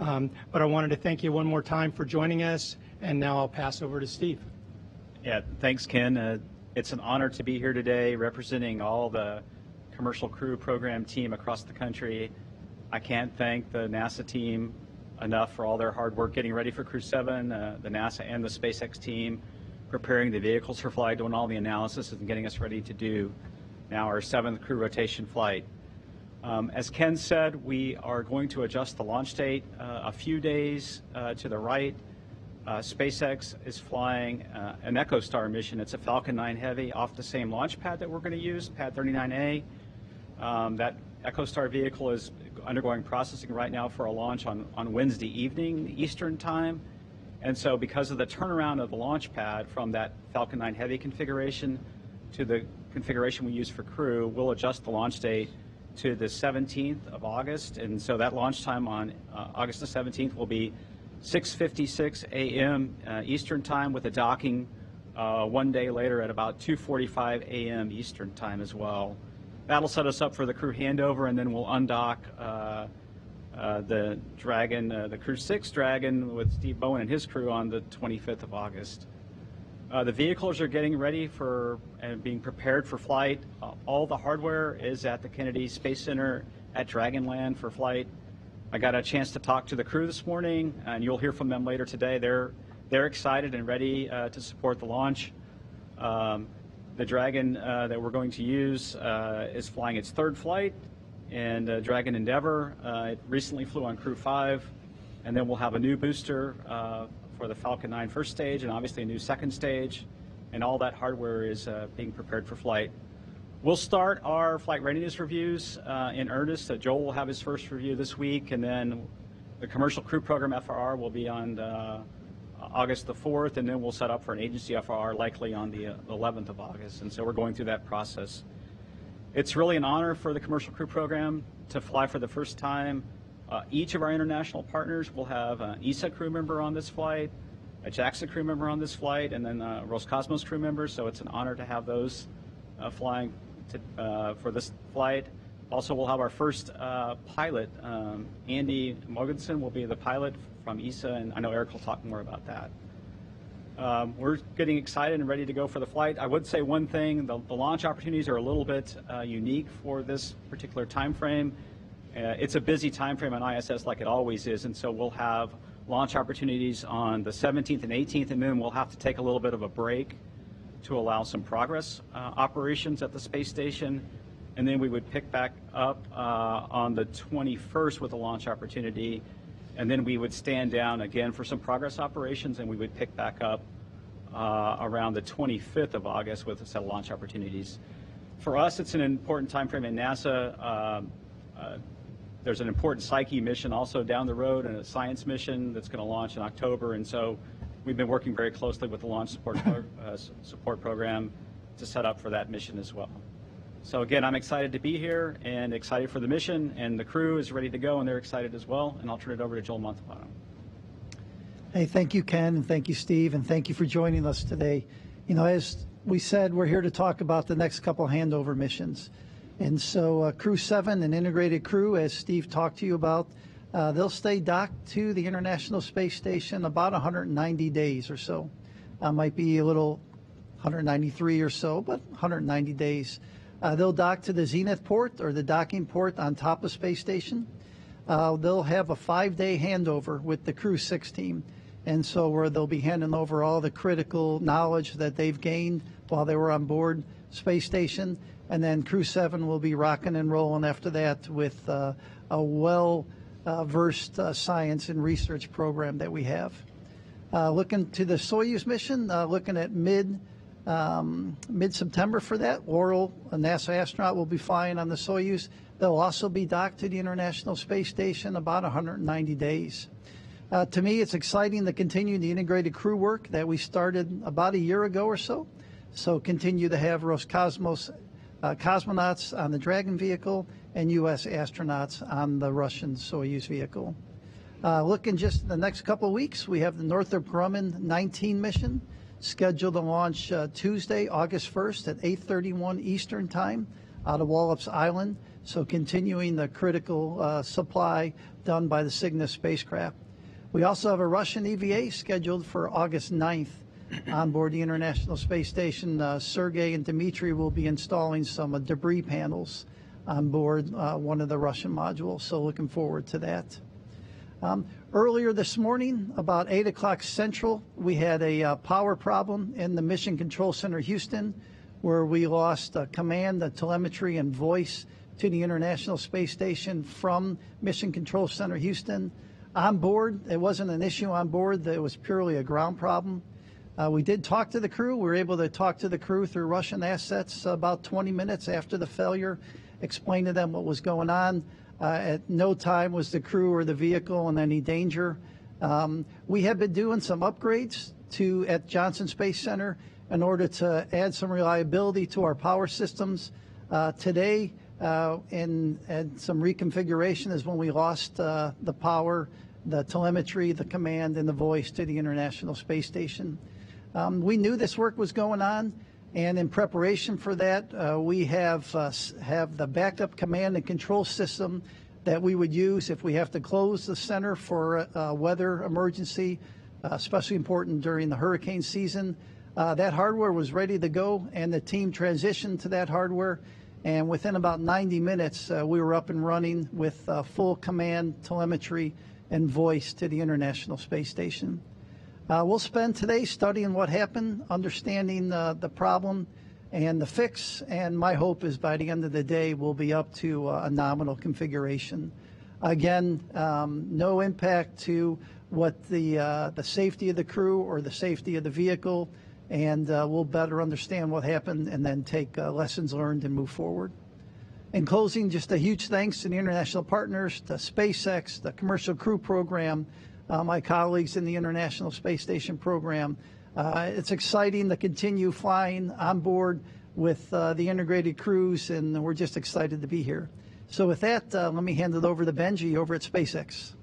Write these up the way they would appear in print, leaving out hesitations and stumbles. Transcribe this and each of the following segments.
But I wanted to thank you one more time for joining us, and now I'll pass over to Steve. Yeah, thanks, Ken. It's an honor to be here today representing all the Commercial Crew Program team across the country. I can't thank the NASA team enough for all their hard work getting ready for Crew 7, the NASA and the SpaceX team preparing the vehicles for flight, doing all the analysis and getting us ready to do now our 7th crew rotation flight. As Ken said, we are going to adjust the launch date a few days to the right. SpaceX is flying an EchoStar mission. It's a Falcon 9 Heavy off the same launch pad that we're going to use, Pad 39A. That EchoStar vehicle is undergoing processing right now for a launch on Wednesday evening Eastern time. And so because of the turnaround of the launch pad from that Falcon 9 Heavy configuration to the configuration we use for Crew, we'll adjust the launch date to the 17th of August. And so that launch time on August the 17th will be 6:56 a.m. Eastern time, with a docking one day later at about 2:45 a.m. Eastern time as well. That'll set us up for the crew handover, and then we'll undock the Dragon, the Crew 6 Dragon, with Steve Bowen and his crew on the 25th of August. The vehicles are getting ready for and being prepared for flight. All the hardware is at the Kennedy Space Center at Dragonland for flight. I got a chance to talk to the crew this morning, and you'll hear from them later today. They're excited and ready to support the launch. The Dragon that we're going to use is flying its 3rd flight, and Dragon Endeavour, it recently flew on Crew 5, and then we'll have a new booster for the Falcon 9 first stage, and obviously a new second stage, and all that hardware is being prepared for flight. We'll start our flight readiness reviews in earnest. Joel will have his first review this week, and then the Commercial Crew Program FRR will be on August the 4th, and then we'll set up for an agency FRR likely on the 11th of August. And so we're going through that process. It's really an honor for the Commercial Crew Program to fly for the first time. Each of our international partners will have an ESA crew member on this flight, a JAXA crew member on this flight, and then a Roscosmos crew member. So it's an honor to have those flying for this flight. Also, we'll have our first pilot. Andy Mogensen will be the pilot from ESA, and I know Eric will talk more about that. We're getting excited and ready to go for the flight. I would say one thing, the launch opportunities are a little bit unique for this particular time frame. It's a busy time frame on ISS like it always is, and so we'll have launch opportunities on the 17th and 18th, and then we'll have to take a little bit of a break to allow some progress operations at the space station, and then we would pick back up on the 21st with a launch opportunity, and then we would stand down again for some progress operations, and we would pick back up around the 25th of August with a set of launch opportunities. For us, it's an important time frame in NASA. There's an important Psyche mission also down the road, and a science mission that's going to launch in October, and so we've been working very closely with the launch support program to set up for that mission as well. So again, I'm excited to be here and excited for the mission, and the crew is ready to go, and they're excited as well. And I'll turn it over to Joel Montalbano. Hey, thank you, Ken, and thank you, Steve, and thank you for joining us today. You know, as we said, we're here to talk about the next couple handover missions. And so Crew 7, an integrated crew, as Steve talked to you about, they'll stay docked to the International Space Station about 190 days or so. Might be a little 193 or so, but 190 days. They'll dock to the Zenith port, or the docking port on top of Space Station. They'll have a 5-day handover with the Crew 6 team. And so where they'll be handing over all the critical knowledge that they've gained while they were on board Space Station. And then Crew 7 will be rocking and rolling after that with a well-versed science and research program that we have. Looking to the Soyuz mission, looking at mid-September for that. Laurel, a NASA astronaut, will be flying on the Soyuz. They'll also be docked to the International Space Station about 190 days. To me, it's exciting to continue the integrated crew work that we started about a year ago or so. So continue to have Roscosmos cosmonauts on the Dragon vehicle and U.S. astronauts on the Russian Soyuz vehicle. Looking just the next couple of weeks, we have the Northrop Grumman 19 mission scheduled to launch Tuesday, August 1st at 8:31 Eastern Time out of Wallops Island. so continuing the critical supply done by the Cygnus spacecraft. We also have a Russian EVA scheduled for August 9th on board the International Space Station. Sergei and Dmitry will be installing some debris panels on board one of the Russian modules, so looking forward to that. Earlier this morning, about 8 o'clock Central, we had a power problem in the Mission Control Center Houston, where we lost command, telemetry, and voice to the International Space Station from Mission Control Center Houston. On board, it wasn't an issue on board, it was purely a ground problem. We did talk to the crew. We were able to talk to the crew through Russian assets about 20 minutes after the failure, explain to them what was going on. At no time was the crew or the vehicle in any danger. We have been doing some upgrades at Johnson Space Center in order to add some reliability to our power systems. Today, and some reconfiguration is when we lost the power, the telemetry, the command, and the voice to the International Space Station. We knew this work was going on, and in preparation for that, we have the backup command and control system that we would use if we have to close the center for a weather emergency, especially important during the hurricane season. That hardware was ready to go, and the team transitioned to that hardware. And within about 90 minutes, we were up and running with full command, telemetry, and voice to the International Space Station. We'll spend today studying what happened, understanding the problem and the fix, and my hope is by the end of the day we'll be up to a nominal configuration. Again, no impact to what the safety of the crew or the safety of the vehicle, and we'll better understand what happened and then take lessons learned and move forward. In closing, just a huge thanks to the international partners, to SpaceX, the Commercial Crew Program, my colleagues in the International Space Station program. It's exciting to continue flying on board with the integrated crews, and we're just excited to be here. So with that, let me hand it over to Benji over at SpaceX.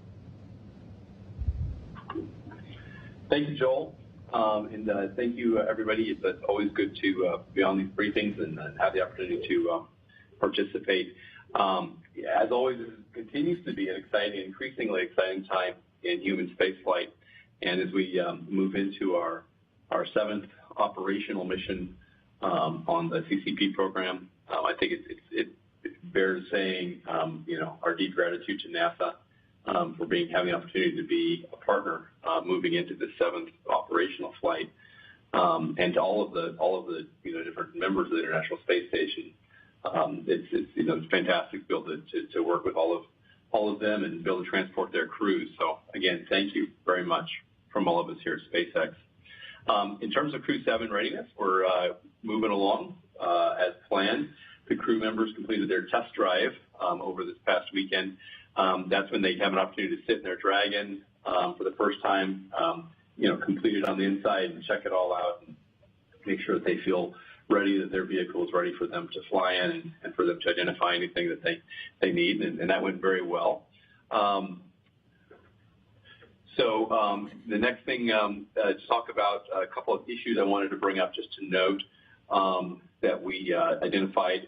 Thank you, Joel. And thank you, everybody. It's always good to be on these briefings and have the opportunity to participate. As always, this continues to be an exciting, increasingly exciting time in human spaceflight. And as we move into our seventh operational mission on the CCP program, I think it bears saying, our deep gratitude to NASA for having the opportunity to be a partner moving into the seventh operational flight, and to all of the different members of the International Space Station. It's fantastic to be able to work with all of them and be able to transport their crews. So again, thank you very much from all of us here at SpaceX. In terms of Crew 7 readiness, we're moving along as planned. The crew members completed their test drive over this past weekend. That's when they have an opportunity to sit in their Dragon for the first time, complete it on the inside and check it all out and make sure that they feel ready, that their vehicle is ready for them to fly in and for them to identify anything that they need, and that went very well. So the next thing to talk about, a couple of issues I wanted to bring up just to note that we identified.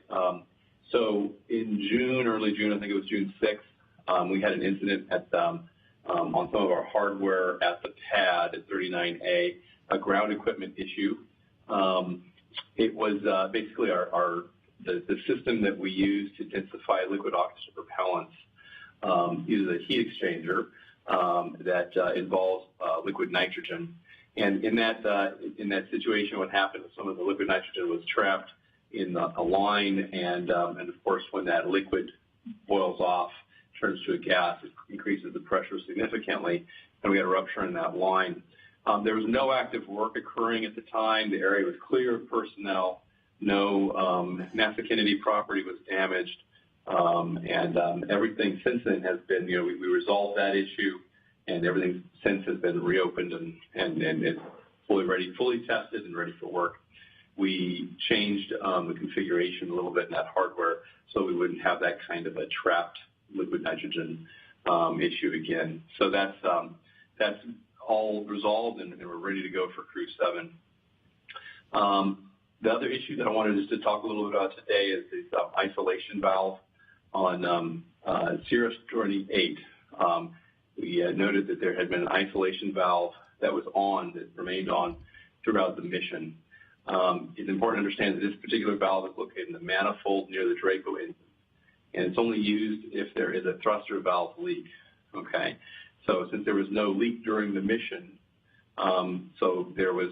So in June, early June, I think it was June 6th, we had an incident on some of our hardware at the pad at 39A, a ground equipment issue. It was basically the system that we use to densify liquid oxygen propellants uses a heat exchanger that involves liquid nitrogen. And in that situation, what happened was some of the liquid nitrogen was trapped in a line, and of course, when that liquid boils off, turns to a gas, it increases the pressure significantly, and we had a rupture in that line. There was no active work occurring at the time. The area was clear of personnel. No NASA Kennedy property was damaged. And everything since then has been, we resolved that issue, and everything since has been reopened and it's fully tested and ready for work. We changed the configuration a little bit in that hardware so we wouldn't have that kind of a trapped liquid nitrogen issue again. So that's all resolved, and we're ready to go for Crew 7. The other issue that I wanted just to talk a little bit about today is this isolation valve. on Cirrus 28, we noted that there had been an isolation valve that was on, that remained on throughout the mission. It's important to understand that this particular valve is located in the manifold near the Draco engine, and it's only used if there is a thruster valve leak. Okay, so since there was no leak during the mission, so there was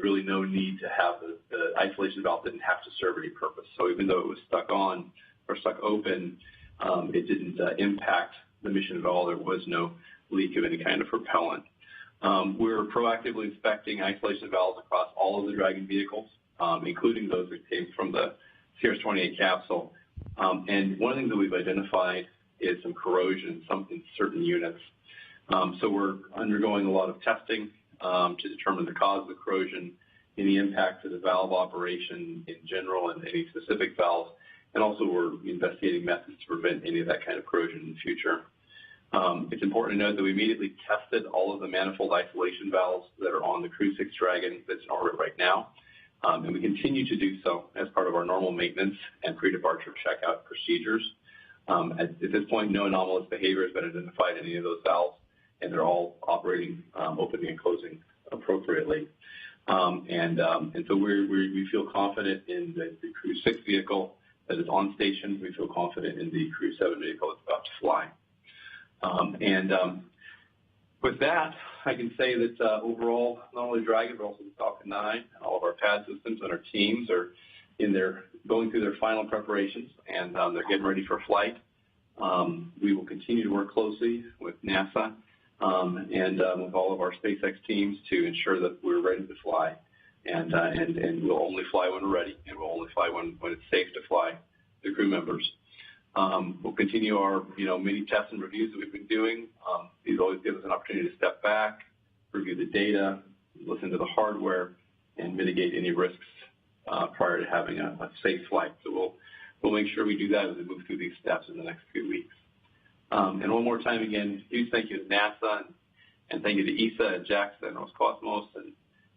really no need to have the isolation valve didn't have to serve any purpose. So even though it was stuck on or stuck open, it didn't impact the mission at all. There was no leak of any kind of propellant. We're proactively inspecting isolation valves across all of the Dragon vehicles, including those that came from the Cirrus 28 capsule. And one of the things that we've identified is some corrosion in certain units. So we're undergoing a lot of testing to determine the cause of the corrosion, any impact to the valve operation in general and any specific valves. And also we're investigating methods to prevent any of that kind of corrosion in the future. It's important to note that we immediately tested all of the manifold isolation valves that are on the Crew 6 Dragon that's in orbit right now. And we continue to do so as part of our normal maintenance and pre-departure checkout procedures. At this point, no anomalous behavior has been identified in any of those valves, and they're all operating opening and closing appropriately. And so we feel confident in the Crew 6 vehicle that is on station. We feel confident in the Crew 7 vehicle that's about to fly. With that, I can say that overall, not only Dragon, but also the Falcon 9 and all of our pad systems and our teams are going through their final preparations, and they're getting ready for flight. We will continue to work closely with NASA and with all of our SpaceX teams to ensure that we're ready to fly. And we'll only fly when we're ready, and we'll only fly when it's safe to fly the crew members. We'll continue our many tests and reviews that we've been doing. These always give us an opportunity to step back, review the data, listen to the hardware, and mitigate any risks prior to having a safe flight. So we'll make sure we do that as we move through these steps in the next few weeks. And one more time again, huge thank you to NASA and thank you to ESA and JAXA and Roscosmos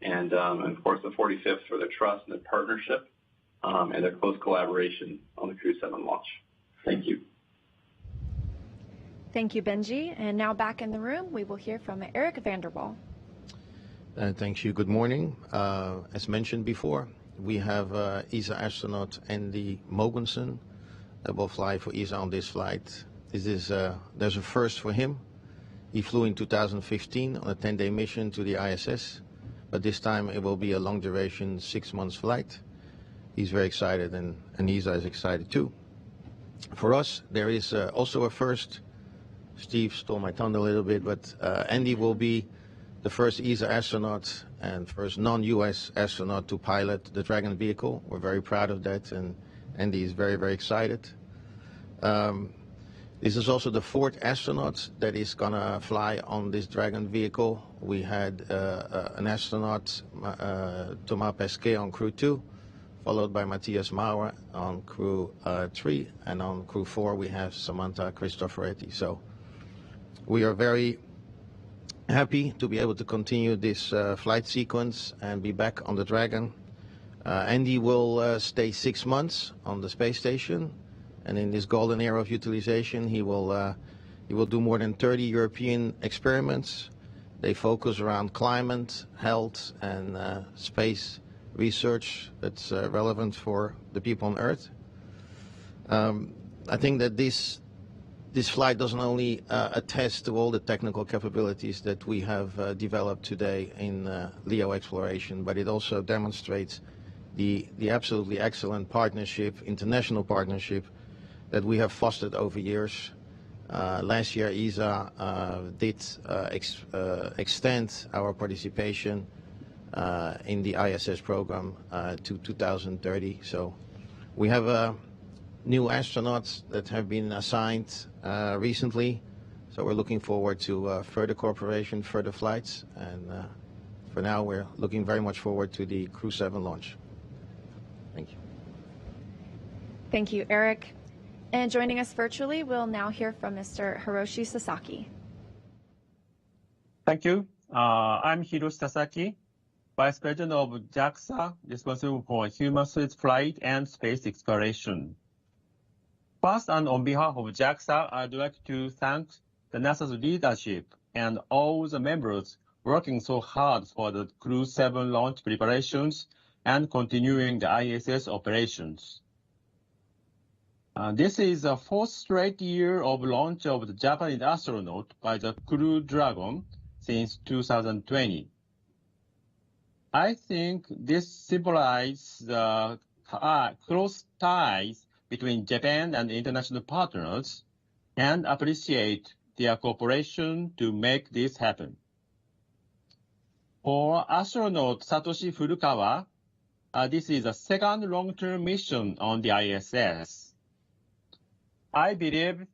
and of course the 45th for their trust and their partnership and their close collaboration on the Crew 7 launch. Thank you. Thank you, Benji. And now back in the room, we will hear from Eric Vanderwall. Thank you. Good morning. As mentioned before, we have ESA astronaut Andy Mogensen that will fly for ESA on this flight. There's a first for him. He flew in 2015 on a 10-day mission to the ISS, but this time it will be a long duration 6 months flight. He's very excited, and ESA is excited too. For us, there is also a first. Steve stole my thunder a little bit, but Andy will be the first ESA astronaut and first non-US astronaut to pilot the Dragon vehicle. We're very proud of that, and Andy is very, very excited. This is also the fourth astronaut that is going to fly on this Dragon vehicle. We had an astronaut, Thomas Pesquet, on Crew 2, followed by Matthias Maurer on Crew 3, and on Crew 4 we have Samantha Cristoforetti. So we are very happy to be able to continue this flight sequence and be back on the Dragon. Andy will stay 6 months on the space station, and in this golden era of utilization he will do more than 30 European experiments. They focus around climate, health, and space research that's relevant for the people on Earth. I think that this flight doesn't only attest to all the technical capabilities that we have developed today in LEO exploration, but it also demonstrates the absolutely excellent partnership, international partnership, that we have fostered over years. Last year, ESA did extend our participation in the ISS program to 2030. So we have new astronauts that have been assigned recently. So we're looking forward to further cooperation, further flights, and for now we're looking very much forward to the Crew 7 launch. Thank you. Thank you, Eric. And joining us virtually, we'll now hear from Mr. Hiroshi Sasaki. Thank you. I'm Hiroshi Sasaki, Vice President of JAXA, responsible for human space flight and space exploration. First, and on behalf of JAXA, I'd like to thank the NASA's leadership and all the members working so hard for the Crew 7 launch preparations and continuing the ISS operations. This is the fourth straight year of launch of the Japanese astronaut by the Crew Dragon since 2020. I think this symbolizes the close ties between Japan and international partners and appreciate their cooperation to make this happen. For astronaut Satoshi Furukawa, this is the second long-term mission on the ISS. I believe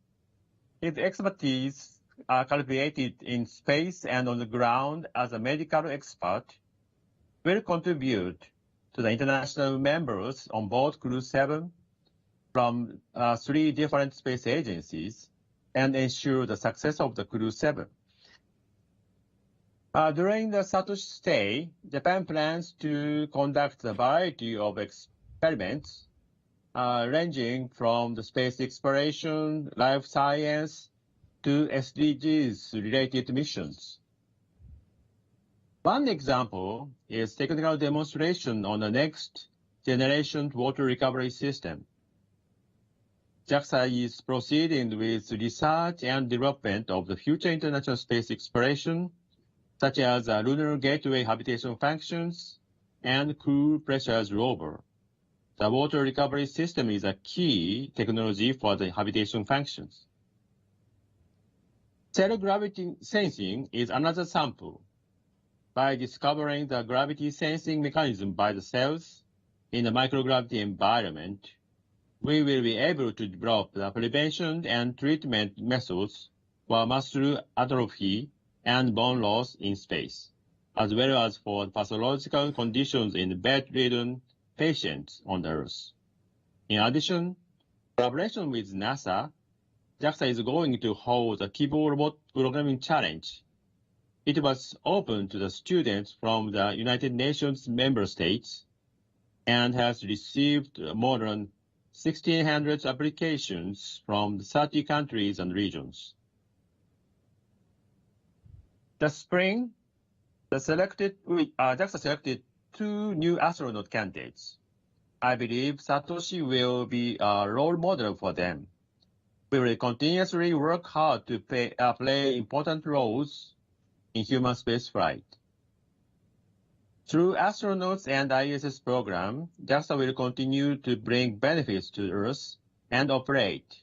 his expertise cultivated in space and on the ground as a medical expert will contribute to the international members on board Crew 7 from 3 different space agencies and ensure the success of the Crew 7. During the Satoshi stay, Japan plans to conduct a variety of experiments ranging from the space exploration, life science, to SDGs-related missions. One example is technical demonstration on the next generation water recovery system. JAXA is proceeding with research and development of the future international space exploration, such as Lunar Gateway habitation functions and Crew Pressures rover. The water recovery system is a key technology for the habitation functions. Cell gravity sensing is another sample. By discovering the gravity sensing mechanism by the cells in the microgravity environment, we will be able to develop the prevention and treatment methods for muscle atrophy and bone loss in space, as well as for pathological conditions in bedridden patients on Earth. In addition, collaboration with NASA, JAXA is going to hold a Kibo Robot Programming Challenge. It was open to the students from the United Nations member states and has received more than 1,600 applications from 30 countries and regions. This spring, JAXA selected 2 new astronaut candidates. I believe Satoshi will be a role model for them. We will continuously work hard to play important roles in human spaceflight. Through astronauts and ISS program, JAXA will continue to bring benefits to Earth and operate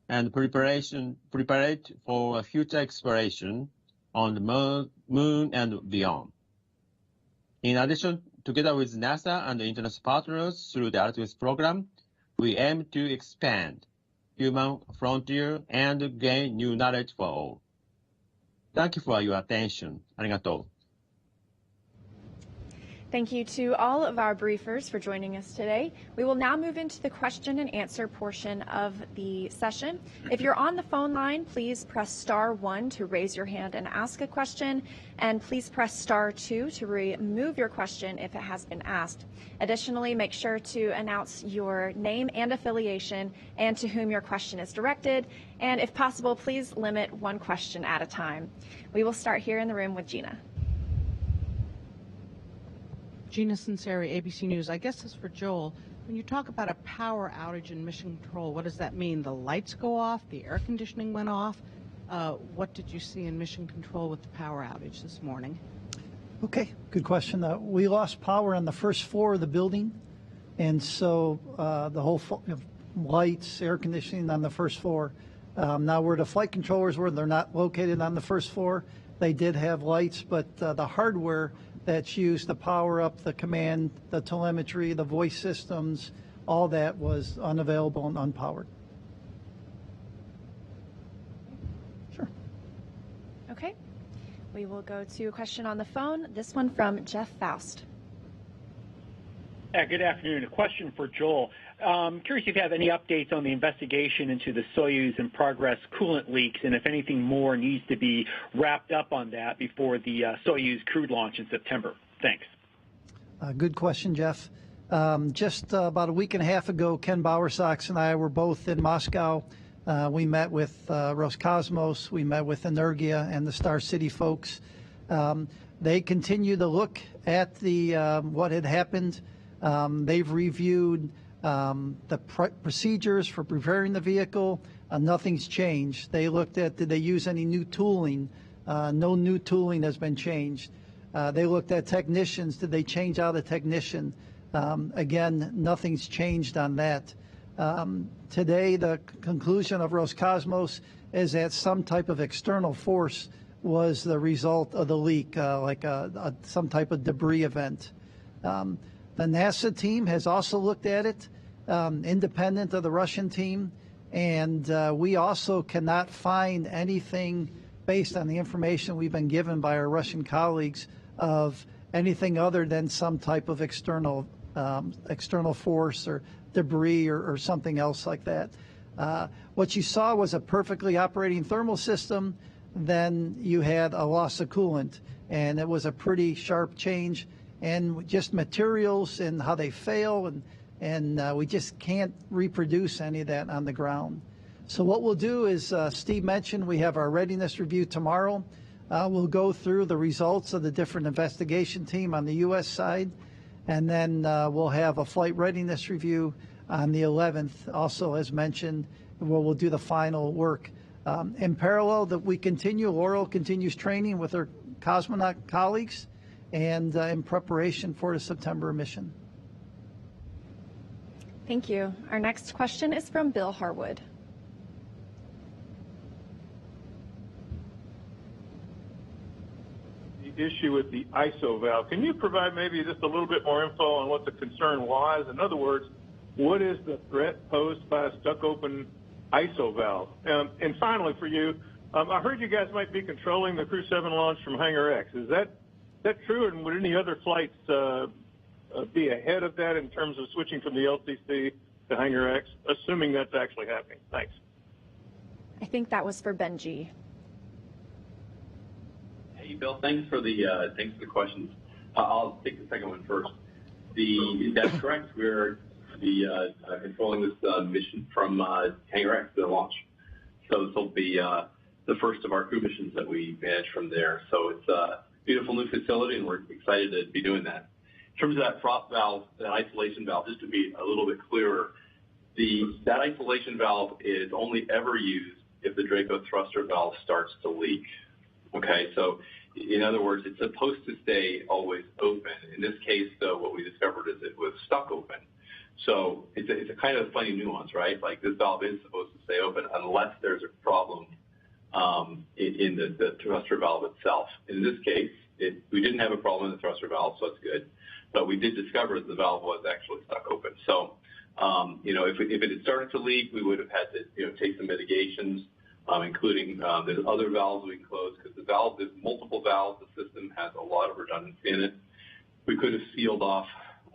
and preparate for future exploration on the moon and beyond. In addition, together with NASA and the international partners through the Artemis program, we aim to expand human frontier and gain new knowledge for all. Thank you for your attention. ありがとう。Thank you to all of our briefers for joining us today. We will now move into the question and answer portion of the session. If you're on the phone line, please press *1 to raise your hand and ask a question, and please press *2 to remove your question if it has been asked. Additionally, make sure to announce your name and affiliation and to whom your question is directed, and if possible, please limit 1 question at a time. We will start here in the room with Gina. Gina Sinceri, ABC News. I guess this is for Joel. When you talk about a power outage in mission control, what does that mean? The lights go off? The air conditioning went off? What did you see in mission control with the power outage this morning? Okay, good question. We lost power on the first floor of the building, and so the whole lights, air conditioning on the first floor. Now where the flight controllers were, they're not located on the first floor. They did have lights, but the hardware that's used to power up the command, the telemetry, the voice systems, all that was unavailable and unpowered. Sure. Okay. We will go to a question on the phone. This one from Jeff Faust. Good afternoon. A question for Joel. Curious if you have any updates on the investigation into the Soyuz and Progress coolant leaks, and if anything more needs to be wrapped up on that before the Soyuz crewed launch in September. Thanks. Good question, Jeff. Just about a week and a half ago, Ken Bowersox and I were both in Moscow. We met with Roscosmos, we met with Energia and the Star City folks. They continue to look at what had happened. They've reviewed the procedures for preparing the vehicle. Nothing's changed. They looked at, did they use any new tooling? No new tooling has been changed. They looked at technicians. Did they change out a technician? Again, nothing's changed on that. Today, the conclusion of Roscosmos is that some type of external force was the result of the leak, like some type of debris event. The NASA team has also looked at it, independent of the Russian team, and we also cannot find anything based on the information we've been given by our Russian colleagues of anything other than some type of external force or debris or something else like that. What you saw was a perfectly operating thermal system. Then you had a loss of coolant, and it was a pretty sharp change, and just materials and how they fail, and we just can't reproduce any of that on the ground. So what we'll do is, Steve mentioned, we have our readiness review tomorrow. We'll go through the results of the different investigation team on the U.S. side, and then we'll have a flight readiness review on the 11th, also as mentioned, where we'll do the final work. In parallel, that we continue, Laurel continues training with her cosmonaut colleagues and in preparation for the September mission. Thank you. Our next question is from Bill Harwood. The issue with the ISO valve. Can you provide maybe just a little bit more info on what the concern was? In other words, what is the threat posed by a stuck open ISO valve? And finally for you, I heard you guys might be controlling the Crew 7 launch from Hangar X. Is that true? And would any other flights be ahead of that in terms of switching from the LCC to Hangar X, assuming that's actually happening? Thanks. I think that was for Benji. Hey, Bill, thanks for the questions. I'll take the second one first. That's correct. We're controlling this mission from Hangar X, the launch. So this will be the first of our crew missions that we manage from there. So it's a beautiful new facility, and we're excited to be doing that. In terms of that frost valve, that isolation valve, just to be a little bit clearer, that isolation valve is only ever used if the Draco thruster valve starts to leak. Okay, so in other words, it's supposed to stay always open. In this case, though, what we discovered is it was stuck open. So it's a kind of funny nuance, right? Like this valve is supposed to stay open unless there's a problem in the thruster valve itself. In this case, we didn't have a problem in the thruster valve, so it's good. But we did discover that the valve was actually stuck open. So, if it had started to leak, we would have had to, take some mitigations, including there's other valves we can close because there's multiple valves. The system has a lot of redundancy in it. We could have sealed off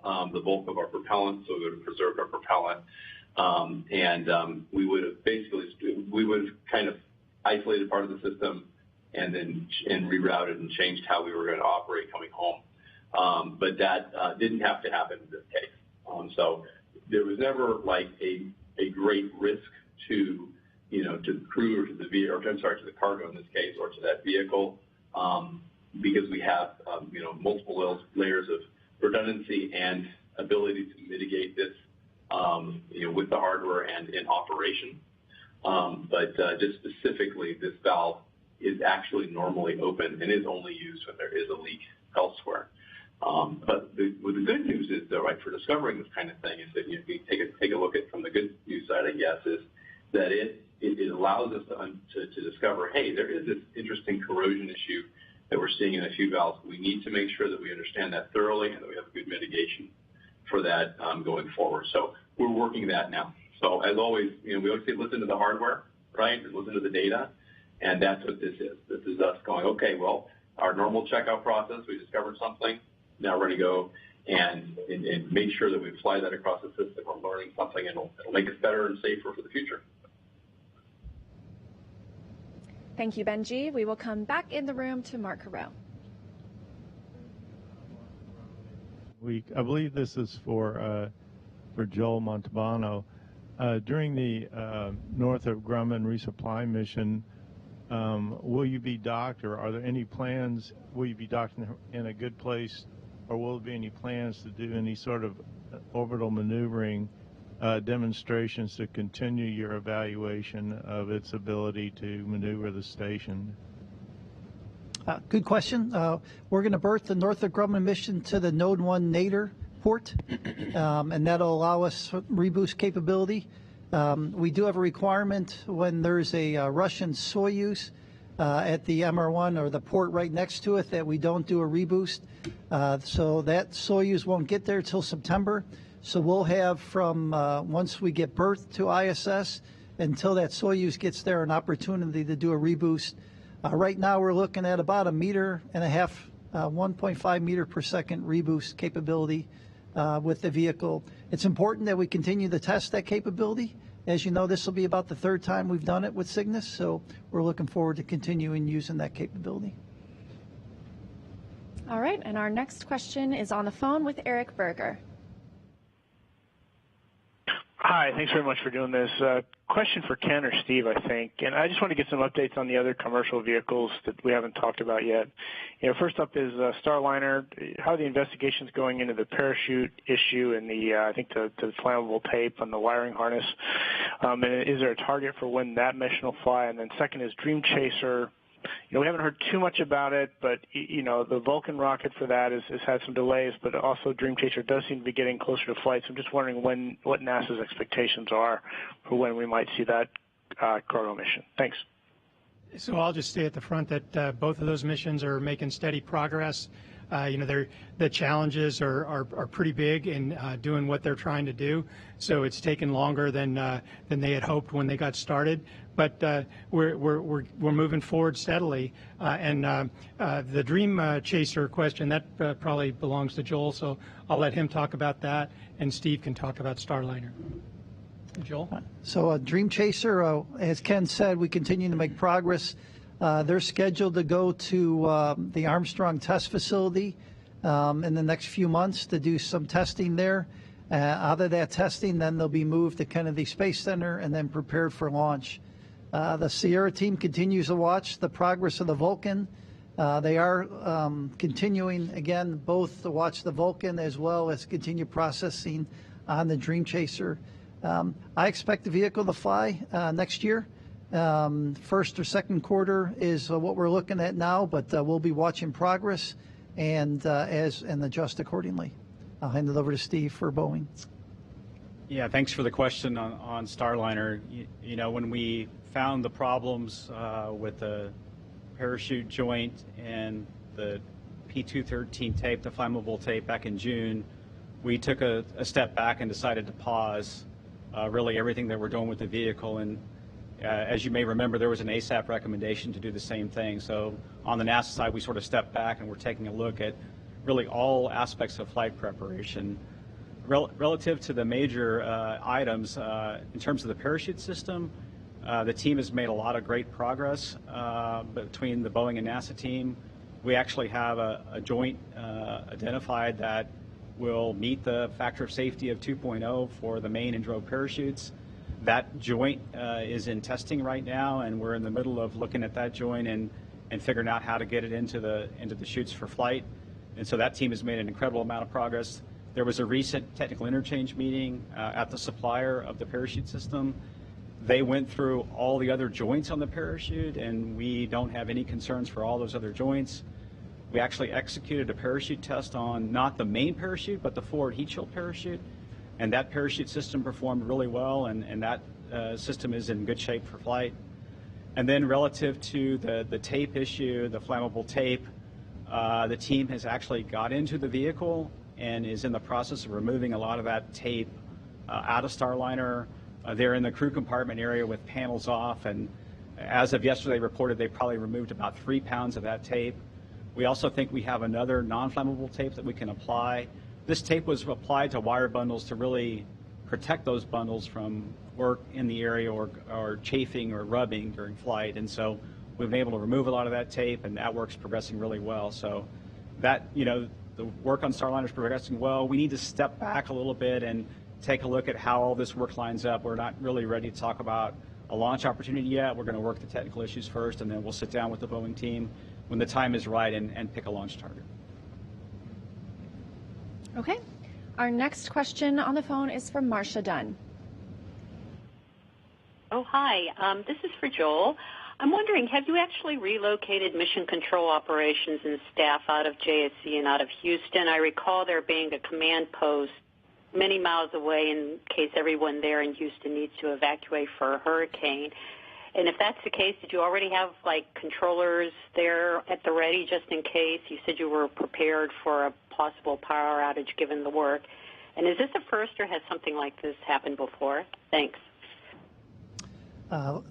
the bulk of our propellant, so we would have preserved our propellant, and we would have kind of isolated part of the system and rerouted and changed how we were going to operate coming home. But that didn't have to happen in this case. So there was never like a great risk to the crew or to the vehicle, or I'm sorry, to the cargo in this case, or to that vehicle, because we have multiple layers of redundancy and ability to mitigate this, with the hardware and in operation. But just specifically, this valve is actually normally open and is only used when there is a leak elsewhere. But the good news is, though, right, for discovering this kind of thing is that you take a look at from the good news side, I guess, is that it allows us to discover, hey, there is this interesting corrosion issue that we're seeing in a few valves. We need to make sure that we understand that thoroughly and that we have good mitigation for that going forward. So we're working that now. So as always, we always say listen to the hardware, right, and listen to the data, and that's what this is. This is us going, okay, well, our normal checkout process, we discovered something. Now we're going to go and make sure that we apply that across the system. We're learning something, and it'll make us better and safer for the future. Thank you, Benji. We will come back in the room to Mark Carreau. week. I believe this is for Joel Montalbano. During the Northrop Grumman resupply mission, will you be docked, or are there any plans? Will you be docked in a good place, or will there be any plans to do any sort of orbital maneuvering demonstrations to continue your evaluation of its ability to maneuver the station? Good question. We're going to berth the Northrop Grumman mission to the Node 1 Nadir port, and that'll allow us reboost capability. We do have a requirement when there's a Russian Soyuz at the MR1 or the port right next to it that we don't do a reboost. So that Soyuz won't get there till September. So we'll have from once we get berthed to ISS until that Soyuz gets there an opportunity to do a reboost. Right now we're looking at about 1.5 meters, 1.5 meter per second reboost capability with the vehicle. It's important that we continue to test that capability. As you know, this will be about the third time we've done it with Cygnus, so we're looking forward to continuing using that capability. All right, and our next question is on the phone with Eric Berger. Hi, thanks very much for doing this. Question for Ken or Steve, I think. And I just want to get some updates on the other commercial vehicles that we haven't talked about yet. First up is Starliner. How are the investigations going into the parachute issue and I think the flammable tape on the wiring harness? And is there a target for when that mission will fly? And then second is Dream Chaser. We haven't heard too much about it, but, the Vulcan rocket for that has had some delays, but also Dream Chaser does seem to be getting closer to flight. So I'm just wondering what NASA's expectations are for when we might see that cargo mission. Thanks. So I'll just stay at the front that both of those missions are making steady progress. The challenges are pretty big in doing what they're trying to do. So it's taken longer than they had hoped when they got started. But we're moving forward steadily. And the Dream Chaser question, that probably belongs to Joel. So I'll let him talk about that, and Steve can talk about Starliner. Joel? So Dream Chaser, as Ken said, we continue to make progress. They're scheduled to go to the Armstrong test facility in the next few months to do some testing there. Out of that testing, then they'll be moved to Kennedy Space Center and then prepared for launch. The Sierra team continues to watch the progress of the Vulcan. They are continuing, again, both to watch the Vulcan as well as continue processing on the Dream Chaser. I expect the vehicle to fly next year. First or second quarter is what we're looking at now, but we'll be watching progress and adjust accordingly. I'll hand it over to Steve for Boeing. Yeah, thanks for the question on Starliner. When we found the problems with the parachute joint and the P213 tape, the flammable tape, back in June, we took a step back and decided to pause really everything that we're doing with the vehicle. And as you may remember, there was an ASAP recommendation to do the same thing. So on the NASA side, we sort of stepped back and we're taking a look at really all aspects of flight preparation. Relative to the major items, in terms of the parachute system, the team has made a lot of great progress between the Boeing and NASA team. We actually have a joint identified that will meet the factor of safety of 2.0 for the main and drogue parachutes. That joint is in testing right now, and we're in the middle of looking at that joint and figuring out how to get it into the chutes for flight. And so that team has made an incredible amount of progress. There was a recent technical interchange meeting at the supplier of the parachute system. They went through all the other joints on the parachute, and we don't have any concerns for all those other joints. We actually executed a parachute test on not the main parachute, but the forward heat shield parachute. And that parachute system performed really well, and that system is in good shape for flight. And then relative to the tape issue, the flammable tape, the team has actually got into the vehicle and is in the process of removing a lot of that tape out of Starliner. They're in the crew compartment area with panels off, and as of yesterday reported, they probably removed about 3 pounds of that tape. We also think we have another non-flammable tape that we can apply. This tape was applied to wire bundles to really protect those bundles from work in the area or chafing or rubbing during flight. And so we've been able to remove a lot of that tape, and that work's progressing really well. So that, the the work on Starliner is progressing well. We need to step back a little bit and take a look at how all this work lines up. We're not really ready to talk about a launch opportunity yet. We're going to work the technical issues first, and then we'll sit down with the Boeing team when the time is right and pick a launch target. Okay. Our next question on the phone is from Marcia Dunn. Oh, hi. This is for Joel. I'm wondering, have you actually relocated mission control operations and staff out of JSC and out of Houston? I recall there being a command post many miles away in case everyone there in Houston needs to evacuate for a hurricane. And if that's the case, did you already have, controllers there at the ready just in case? You said you were prepared for a possible power outage given the work. And is this a first, or has something like this happened before? Thanks.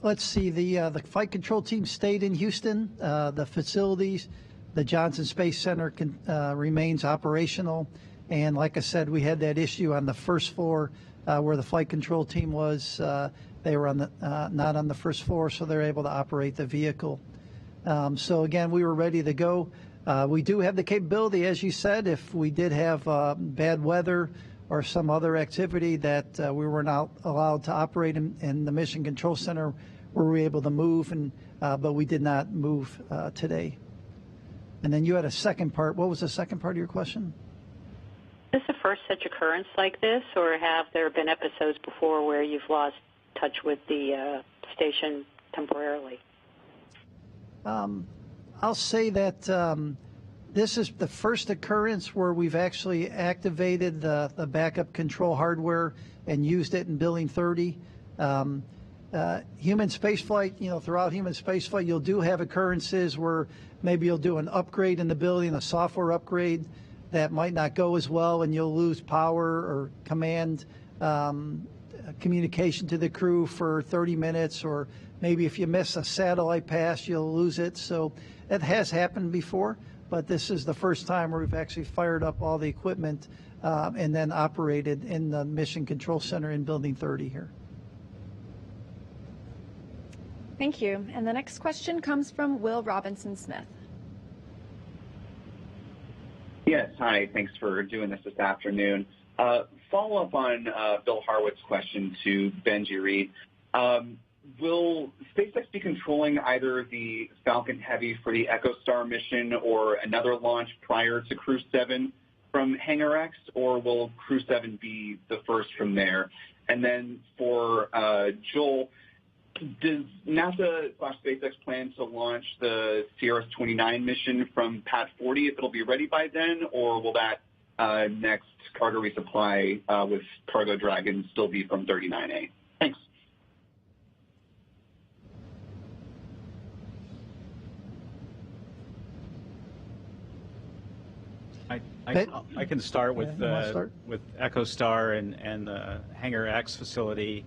Let's see. The flight control team stayed in Houston. The facilities, the Johnson Space Center remains operational. And like I said, we had that issue on the first floor where the flight control team was. They were on not on the first floor, so they're able to operate the vehicle. So again, we were ready to go. We do have the capability, as you said, if we did have bad weather or some other activity that we were not allowed to operate in the Mission Control Center, were we able to move, but we did not move today. And then you had a second part. What was the second part of your question? Is this the first such occurrence like this, or have there been episodes before where you've lost touch with the station temporarily? I'll say that this is the first occurrence where we've actually activated the backup control hardware and used it in Building 30. Human spaceflight, throughout human spaceflight, you'll do have occurrences where maybe you'll do an upgrade in the building, a software upgrade that might not go as well, and you'll lose power or command communication to the crew for 30 minutes, or maybe if you miss a satellite pass, you'll lose it. So it has happened before, but this is the first time where we've actually fired up all the equipment and then operated in the Mission Control Center in Building 30 here. Thank you. And the next question comes from Will Robinson Smith. Yes, hi. Thanks for doing this afternoon. Follow up on Bill Harwood's question to Benji Reed. Will SpaceX be controlling either the Falcon Heavy for the EchoStar mission or another launch prior to Crew 7 from Hangar X, or will Crew 7 be the first from there? And then for Joel, does NASA/SpaceX plan to launch the CRS-29 mission from Pad 40 if it'll be ready by then, or will that next cargo resupply with Cargo Dragon still be from 39A? Thanks. I can start with EchoStar and the Hangar X facility.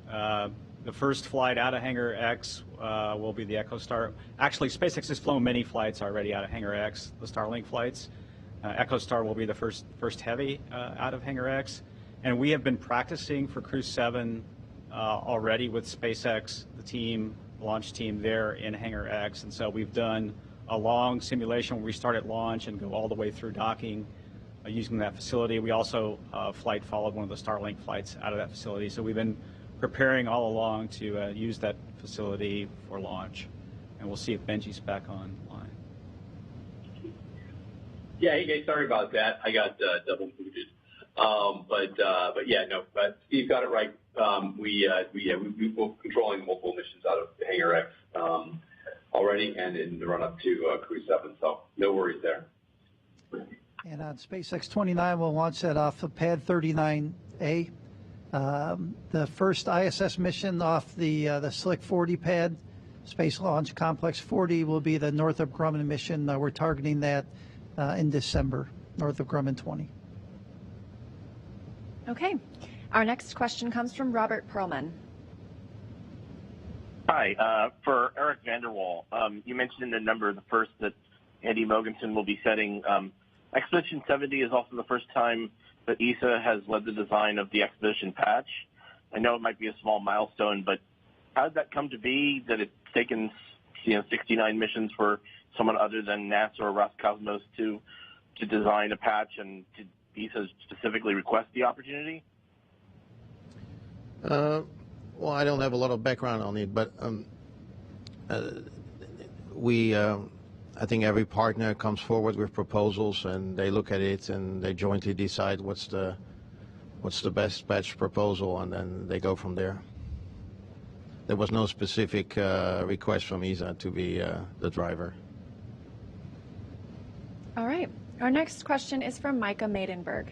The first flight out of Hangar X will be the EchoStar. Actually, SpaceX has flown many flights already out of Hangar X, the Starlink flights. EchoStar will be the first heavy out of Hangar X. And we have been practicing for Crew 7 already with SpaceX, the launch team there in Hangar X. And so we've done a long simulation where we start at launch and go all the way through docking using that facility. We also flight followed one of the Starlink flights out of that facility. So we've been preparing all along to use that facility for launch. And we'll see if Benji's back online. Yeah, hey, sorry about that. I got double booted. But yeah, no, but Steve got it right. We're controlling multiple missions out of Hangar X already and in the run-up to Crew 7, so no worries there. And on SpaceX 29, we'll launch that off of Pad 39A. The first ISS mission off the Slick 40 pad, Space Launch Complex 40, will be the Northrop Grumman mission. We're targeting that in December, Northrop Grumman 20. Okay. Our next question comes from Robert Perlman. Hi. For Eric Vanderwall, you mentioned in the number the first that Andy Mogensen will be setting. Expedition 70 is also the first time that ESA has led the design of the Expedition patch. I know it might be a small milestone, but how did that come to be that it's taken 69 missions for someone other than NASA or Roscosmos to to design a patch, and did ESA specifically request the opportunity? Well, I don't have a lot of background on it, but I think every partner comes forward with proposals, and they look at it and they jointly decide what's the best patch proposal, and then they go from there. There was no specific request from ESA to be the driver. All right. Our next question is from Micah Maidenberg.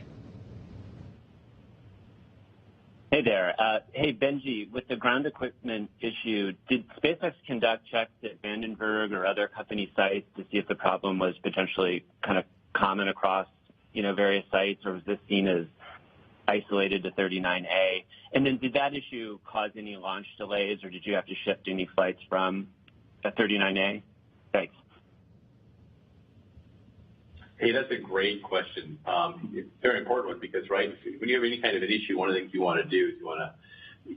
Hey there. Hey, Benji, with the ground equipment issue, did SpaceX conduct checks at Vandenberg or other company sites to see if the problem was potentially kind of common across, various sites, or was this seen as isolated to 39A? And then did that issue cause any launch delays, or did you have to shift any flights from 39A? Thanks. Hey, that's a great question. It's a very important one because, right, when you have any kind of an issue, one of the things you want to do is you want to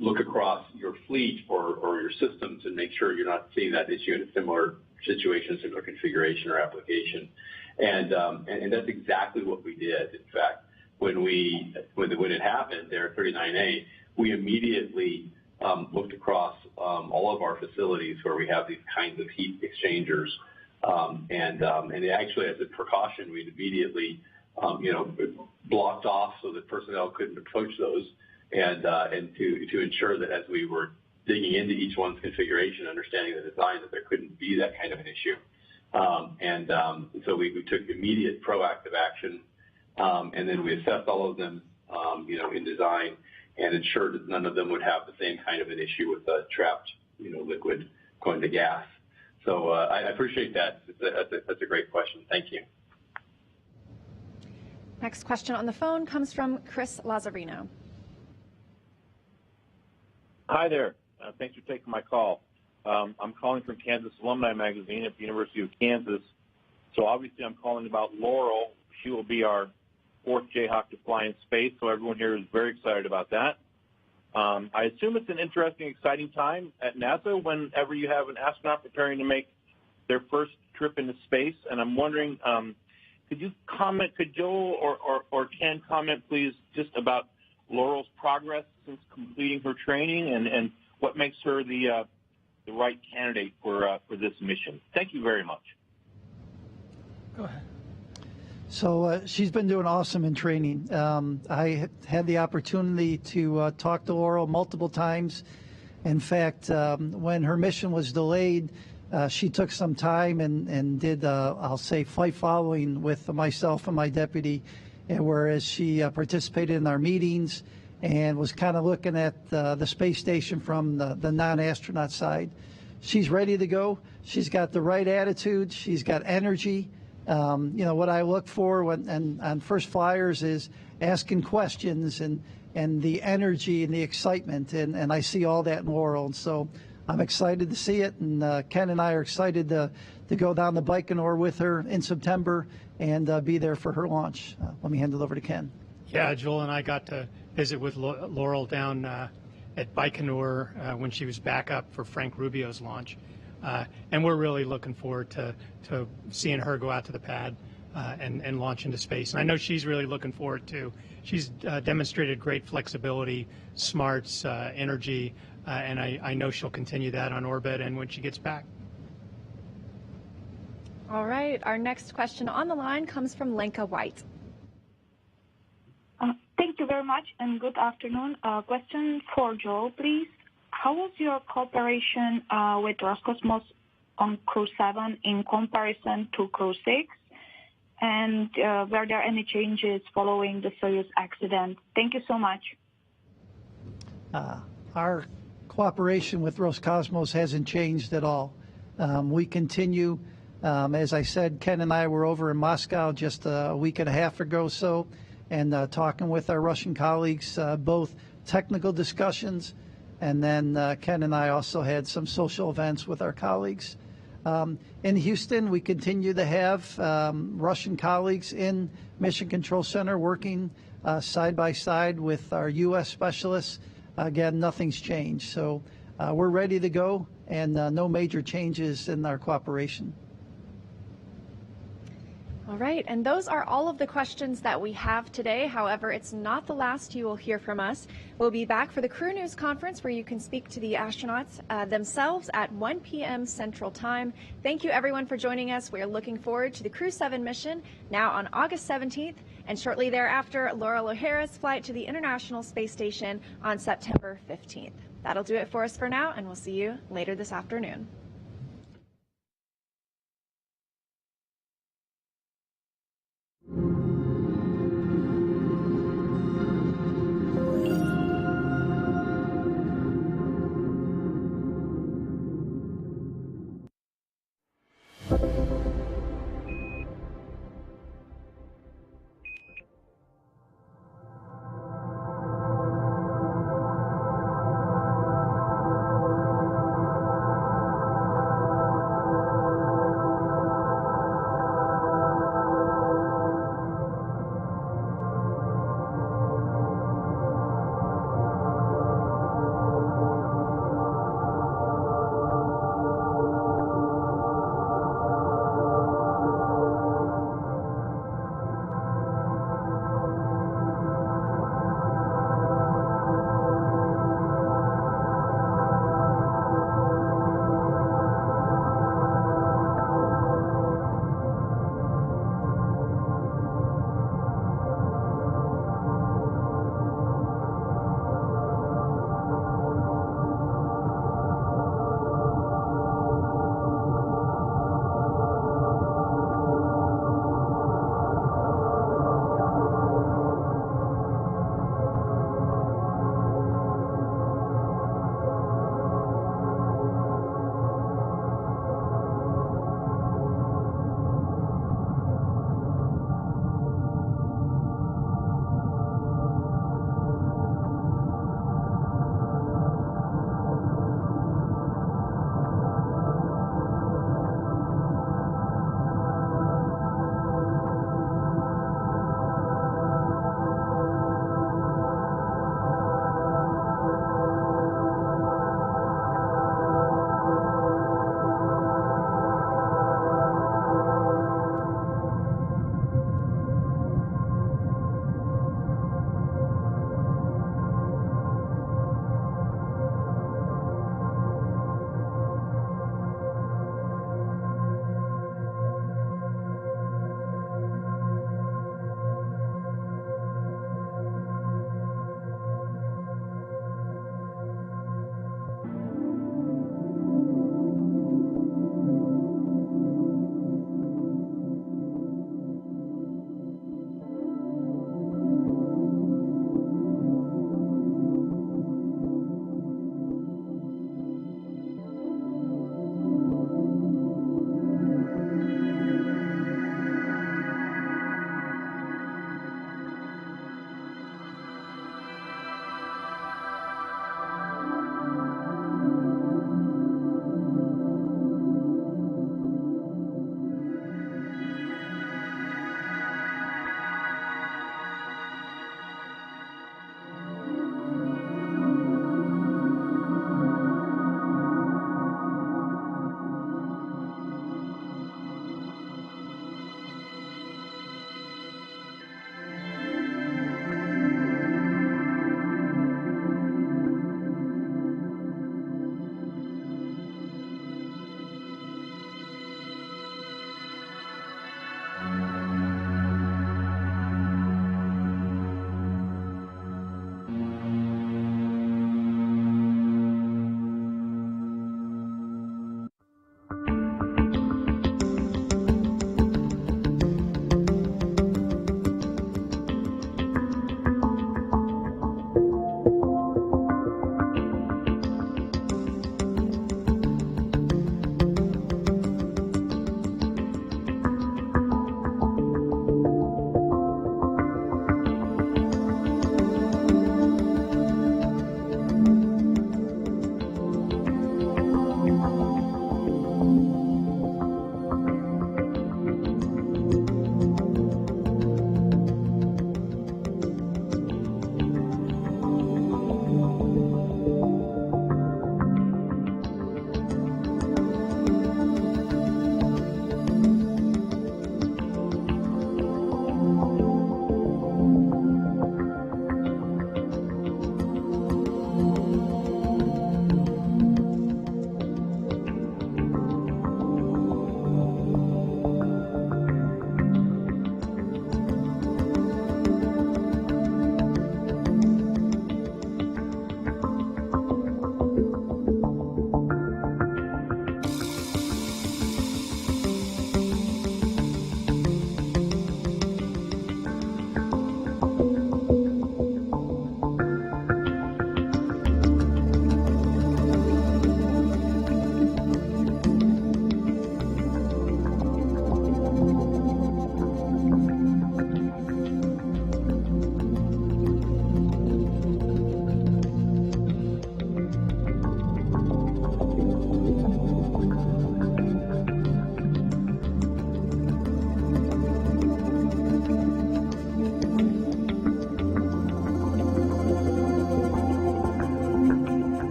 look across your fleet or your systems and make sure you're not seeing that issue in a similar situation, similar configuration or application. And that's exactly what we did. In fact, when it happened there at 39A, we immediately looked across all of our facilities where we have these kinds of heat exchangers. And actually, as a precaution, we immediately, blocked off so that personnel couldn't approach those, and to ensure that as we were digging into each one's configuration, understanding the design, that there couldn't be that kind of an issue. So we took immediate proactive action, and then we assessed all of them, in design, and ensured that none of them would have the same kind of an issue with the trapped, liquid going to gas. So I appreciate that. That's a great question. Thank you. Next question on the phone comes from Chris Lazzarino. Hi there. Thanks for taking my call. I'm calling from Kansas Alumni Magazine at the University of Kansas. So obviously I'm calling about Laurel. She will be our fourth Jayhawk to fly in space, so everyone here is very excited about that. I assume it's an interesting, exciting time at NASA whenever you have an astronaut preparing to make their first trip into space. And I'm wondering, could Joel or Ken comment, please, just about Laurel's progress since completing her training and what makes her the right candidate for this mission? Thank you very much. Go ahead. So she's been doing awesome in training. I had the opportunity to talk to Laurel multiple times. In fact, when her mission was delayed, she took some time and did, I'll say, flight following with myself and my deputy, whereas she participated in our meetings and was kind of looking at the space station from the non-astronaut side. She's ready to go. She's got the right attitude. She's got energy. What I look for on first flyers is asking questions and the energy and the excitement, and I see all that in Laurel. And so I'm excited to see it, and Ken and I are excited to go down to Baikonur with her in September and be there for her launch. Let me hand it over to Ken. Yeah, Joel and I got to visit with Laurel down at Baikonur when she was back up for Frank Rubio's launch. And we're really looking forward to seeing her go out to the pad and launch into space. And I know she's really looking forward to. She's demonstrated great flexibility, smarts, energy, and I know she'll continue that on orbit and when she gets back. All right. Our next question on the line comes from Lenka White. Thank you very much, and good afternoon. Question for Joel, please. How was your cooperation with Roscosmos on Crew 7 in comparison to Crew 6? And were there any changes following the Soyuz accident? Thank you so much. Our cooperation with Roscosmos hasn't changed at all. We continue. As I said, Ken and I were over in Moscow just a week and a half ago or so, and talking with our Russian colleagues, both technical discussions, and then Ken and I also had some social events with our colleagues. In Houston, we continue to have Russian colleagues in Mission Control Center working side by side with our U.S. specialists. Again, nothing's changed. So we're ready to go, and no major changes in our cooperation. All right, and those are all of the questions that we have today. However, it's not the last you will hear from us. We'll be back for the Crew News Conference where you can speak to the astronauts themselves at 1 p.m. Central Time. Thank you, everyone, for joining us. We are looking forward to the Crew 7 mission now on August 17th, and shortly thereafter, Laurel O'Hara's flight to the International Space Station on September 15th. That'll do it for us for now, and we'll see you later this afternoon.